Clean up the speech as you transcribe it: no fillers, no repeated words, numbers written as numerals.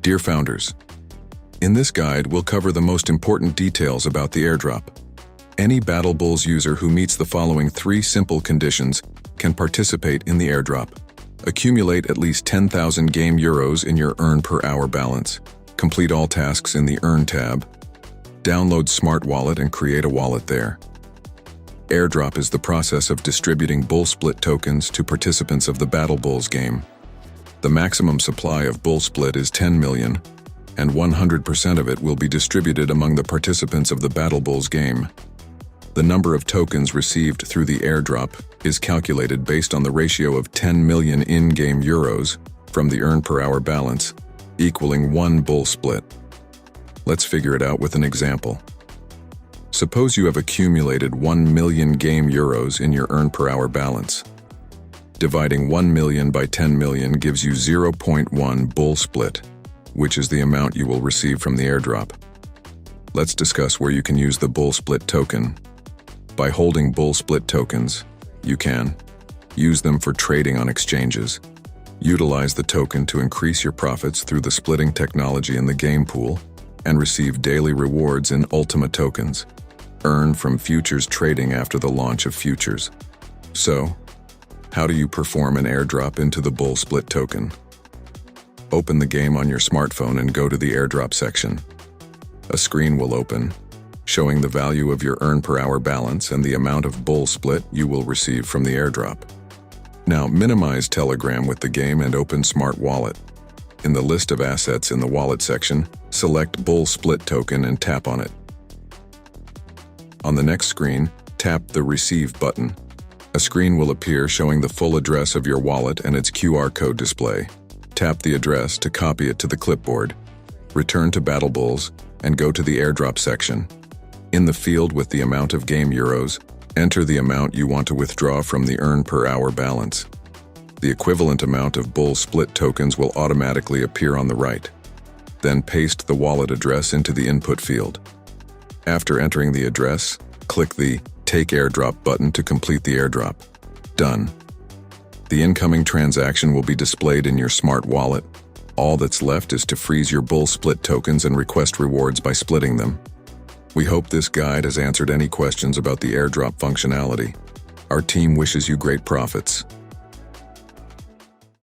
Dear founders, in this guide we'll cover the most important details about the airdrop. Any Battle Bulls user who meets the following 3 simple conditions can participate in the airdrop. Accumulate at least 10,000 game euros in your Earn per hour balance. Complete all tasks in the Earn tab. Download Smart Wallet and create a wallet there. Airdrop is the process of distributing Bull Split tokens to participants of the Battle Bulls game. The maximum supply of Bull Split is 10 million, and 100% of it will be distributed among the participants of the Battle Bulls game. The number of tokens received through the airdrop is calculated based on the ratio of 10 million in-game euros from the Earn per hour balance, equaling 1 Bull Split. Let's figure it out with an example. Suppose you have accumulated 1 million game euros in your Earn per hour balance. Dividing 1 million by 10 million gives you 0.1 Bull Split, which is the amount you will receive from the airdrop. Let's discuss where you can use the Bull Split token. By holding Bull Split tokens, you can use them for trading on exchanges, utilize the token to increase your profits through the splitting technology in the game pool, and receive daily rewards in Ultima tokens, earn from futures trading after the launch of futures. So, how do you perform an airdrop into the Bull Split token? Open the game on your smartphone and go to the airdrop section. A screen will open, showing the value of your Earn per hour balance and the amount of Bull Split you will receive from the airdrop. Now minimize Telegram with the game and open Smart Wallet. In the list of assets in the wallet section, select Bull Split token and tap on it. On the next screen, tap the Receive button. A screen will appear showing the full address of your wallet and its QR code display. Tap the address to copy it to the clipboard. Return to Battle Bulls and go to the airdrop section. In the field with the amount of game euros, enter the amount you want to withdraw from the Earn per hour balance. The equivalent amount of Bull Split tokens will automatically appear on the right. Then paste the wallet address into the input field. After entering the address, click the Take Airdrop button to complete the airdrop. Done. The incoming transaction will be displayed in your Smart Wallet. All that's left is to freeze your Bull Split tokens and request rewards by splitting them. We hope this guide has answered any questions about the airdrop functionality. Our team wishes you great profits.